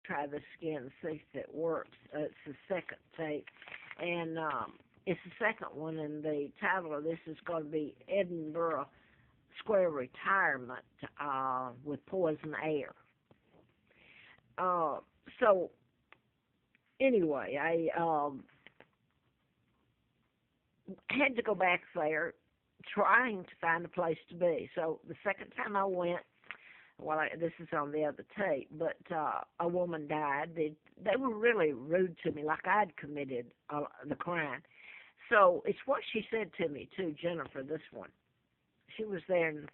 try this again and see if it works. It's the second tape, and it's the second one, and the title of this is going to be Edinburgh Square Retirement with Poison Air. So, anyway, I had to go back there trying to find a place to be. So the second time I went, this is on the other tape, but a woman died. They were really rude to me, like I'd committed the crime. So it's what she said to me, too, Jennifer, this one. She was there in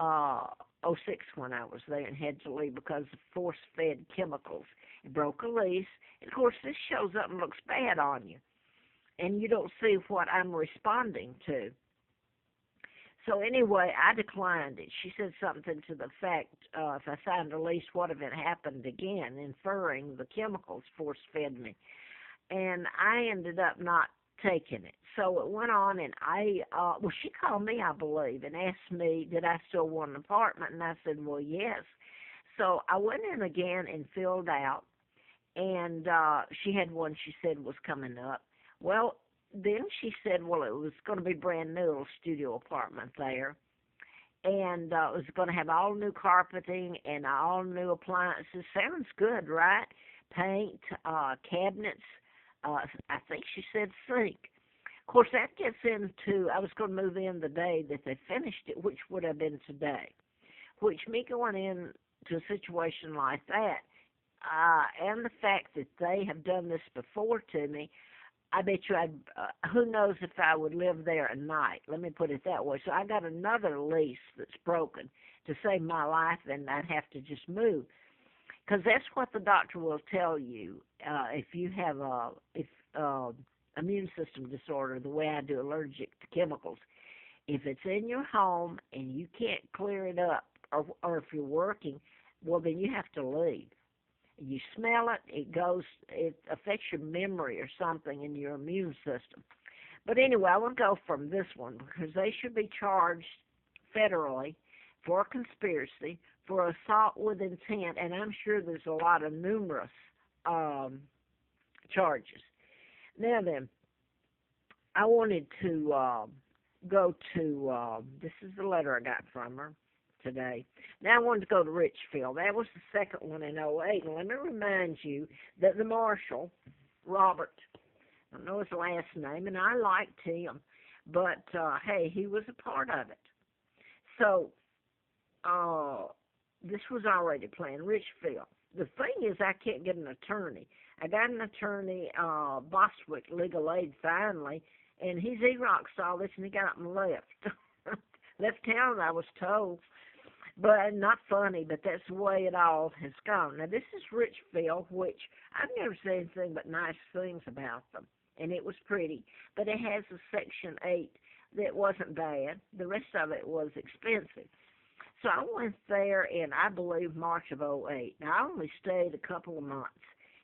'06 when I was there and had to leave because of force-fed chemicals. It broke a lease. And, of course, this shows up and looks bad on you, and you don't see what I'm responding to. So anyway, I declined it. She said something to the fact, if I signed a lease, what if it happened again, inferring the chemicals force-fed me. And I ended up not taking it. So it went on, and she called me, I believe, and asked me, did I still want an apartment? And I said, well, yes. So I went in again and filled out, and she had one she said was coming up. Well, then she said, well, it was going to be brand new, a little studio apartment there, and it was going to have all new carpeting and all new appliances. Sounds good, right? Paint, cabinets, I think she said sink. Of course, that gets into, I was going to move in the day that they finished it, which would have been today, which me going into a situation like that, and the fact that they have done this before to me, I bet you who knows if I would live there at night. Let me put it that way. So I got another lease that's broken to save my life, and I'd have to just move. Because that's what the doctor will tell you if you have immune system disorder, the way I do, allergic to chemicals. If it's in your home and you can't clear it up, or if you're working, well, then you have to leave. You smell it, it affects your memory or something in your immune system. But anyway, I want to go from this one because they should be charged federally for conspiracy, for assault with intent, and I'm sure there's a lot of numerous charges. Now then, I wanted to go to, this is the letter I got from her today. Now I wanted to go to Richfield. That was the second one in '08. And let me remind you that the marshal, Robert, I don't know his last name, and I liked him, but hey, he was a part of it. So this was already planned, Richfield. The thing is, I can't get an attorney. I got an attorney, Bostwick Legal Aid, finally, and he's Xeroxed all this, and he got up and left. Left town, I was told. But not funny, but that's the way it all has gone. Now, this is Richfield, which I've never seen anything but nice things about them, and it was pretty. But it has a Section 8 that wasn't bad. The rest of it was expensive. So I went there in, I believe, March of '08. Now, I only stayed a couple of months.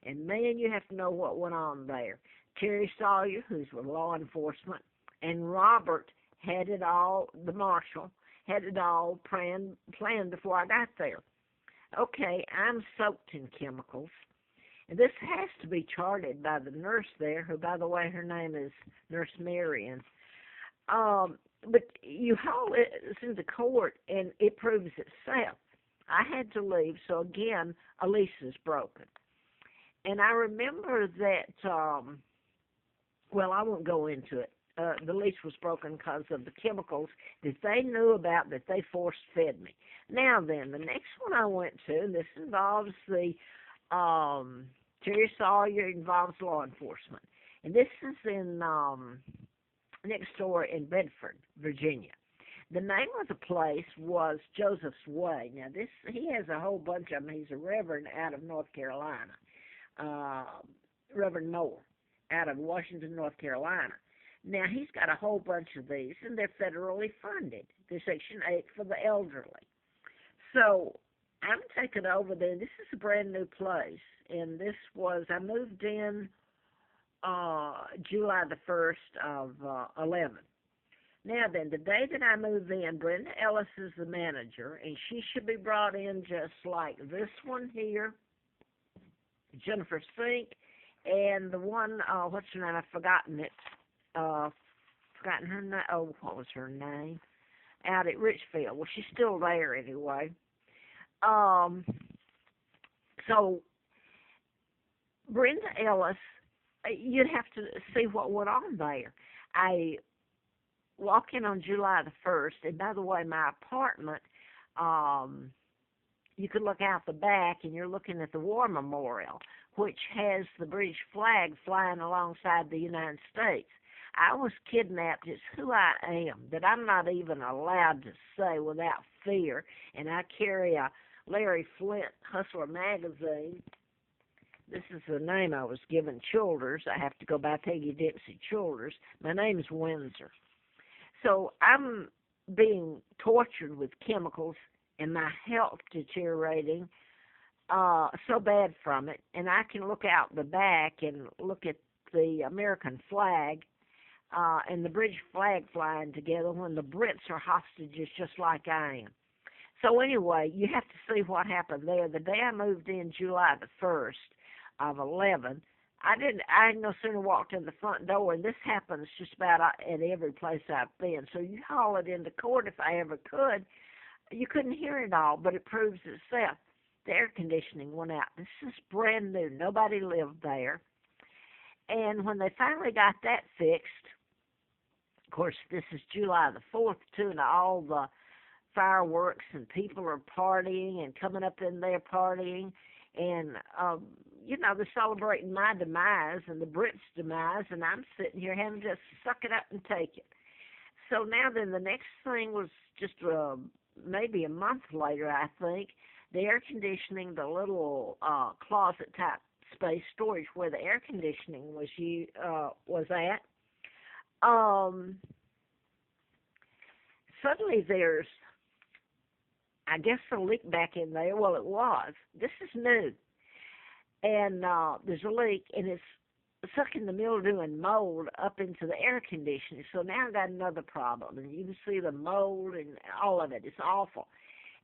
And, man, you have to know what went on there. Terry Sawyer, who's with law enforcement, and Robert had it all, the marshal, had it all planned before I got there. Okay, I'm soaked in chemicals. And this has to be charted by the nurse there, who, by the way, her name is Nurse Marion. But you haul it into court, and it proves itself. I had to leave, so again, a lease is broken. And I remember that, well, I won't go into it. The lease was broken because of the chemicals that they knew about, that they force-fed me. Now then, the next one I went to, and this involves the Terry Sawyer, involves law enforcement. And this is in next door in Bedford, Virginia. The name of the place was Joseph's Way. Now, he has a whole bunch of them. He's a reverend out of North Carolina, Reverend Moore, out of Washington, North Carolina. Now, he's got a whole bunch of these, and they're federally funded. They're Section 8 for the elderly. So I'm taking over there. This is a brand new place, and I moved in July the 1st of 11. Now then, the day that I move in, Brenda Ellis is the manager, and she should be brought in just like this one here. Jennifer Sink, and the one, what's her name? I've forgotten it. Forgotten her name. Oh, what was her name? Out at Richfield. Well, she's still there anyway. Um, so Brenda Ellis, you'd have to see what went on there. I walk in on July the 1st, and by the way, my apartment, um, you could look out the back, and you're looking at the War Memorial, which has the British flag flying alongside the United States. I was kidnapped. It's who I am, that I'm not even allowed to say without fear, and I carry a Larry Flint Hustler magazine. This is the name I was given, Childers. I have to go by Peggy Dempsey Childers. My name's Windsor. So I'm being tortured with chemicals and my health deteriorating so bad from it. And I can look out the back and look at the American flag and the British flag flying together when the Brits are hostages just like I am. So anyway, you have to see what happened there. The day I moved in, July the 1st of 11, I no sooner walked in the front door, and this happens just about at every place I've been. So you haul it into court if I ever could. You couldn't hear it all, but it proves itself. The air conditioning went out. This is brand new. Nobody lived there. And when they finally got that fixed, of course, this is July the 4th, too, and all the fireworks and people are partying and coming up in there partying. And, they're celebrating my demise and the Brits' demise, and I'm sitting here having to suck it up and take it. So now then the next thing was just maybe a month later, I think, the air conditioning, the little closet-type space storage where the air conditioning was at. Suddenly there's, I guess, a leak back in there. Well, it was. This is new. And there's a leak, and it's sucking the mildew and mold up into the air conditioning. So now I've got another problem, and you can see the mold and all of it. It's awful.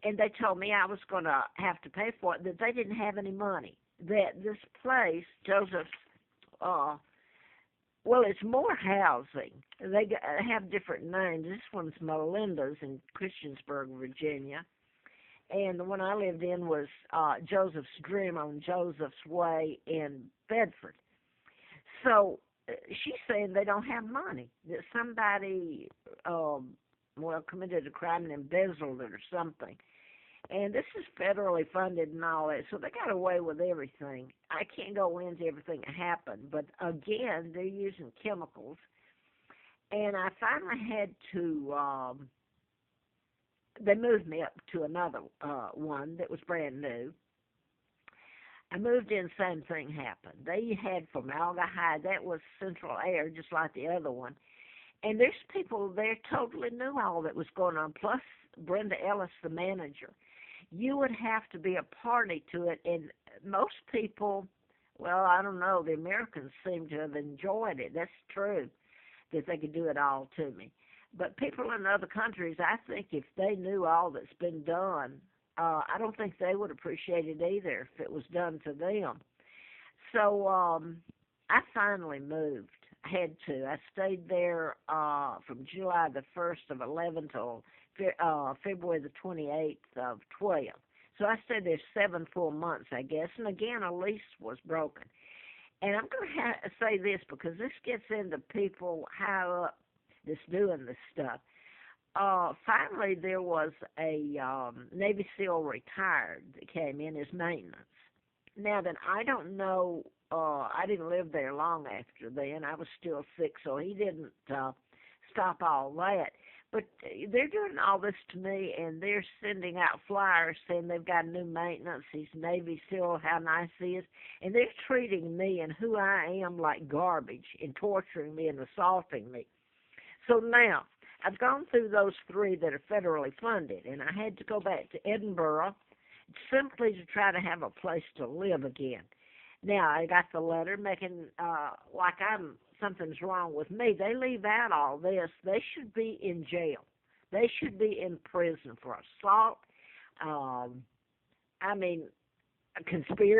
And they told me I was going to have to pay for it, that they didn't have any money, that this place, Joseph's, well, it's more housing. They have different names. This one's Melinda's in Christiansburg, Virginia. And the one I lived in was Joseph's Dream on Joseph's Way in Bedford. So she's saying they don't have money, that somebody, committed a crime and embezzled it or something. And this is federally funded and all that, so they got away with everything. I can't go into everything that happened, but again, they're using chemicals. And I finally had to, they moved me up to another one that was brand new. I moved in, same thing happened. They had formaldehyde, that was central air, just like the other one. And there's people there totally knew all that was going on, plus Brenda Ellis, the manager. You would have to be a party to it, and most people, well, I don't know, the Americans seem to have enjoyed it. That's true, that they could do it all to me. But people in other countries, I think if they knew all that's been done, I don't think they would appreciate it either if it was done to them. So I finally moved. I had to. I stayed there from July the 1st of 11 till February the 28th of 12. So I stayed there 7 full months, I guess. And again, a lease was broken. And I'm going to say this because this gets into people high up that's doing this stuff. Finally, there was a Navy SEAL retired that came in as maintenance. Now, then, I don't know, I didn't live there long after then. I was still sick, so he didn't stop all that. But they're doing all this to me, and they're sending out flyers saying they've got new maintenance. He's Navy SEAL, how nice he is. And they're treating me and who I am like garbage and torturing me and assaulting me. So now, I've gone through those 3 that are federally funded, and I had to go back to Edinburgh simply to try to have a place to live again. Now, I got the letter making like something's wrong with me. They leave out all this. They should be in jail. They should be in prison for assault. A conspiracy.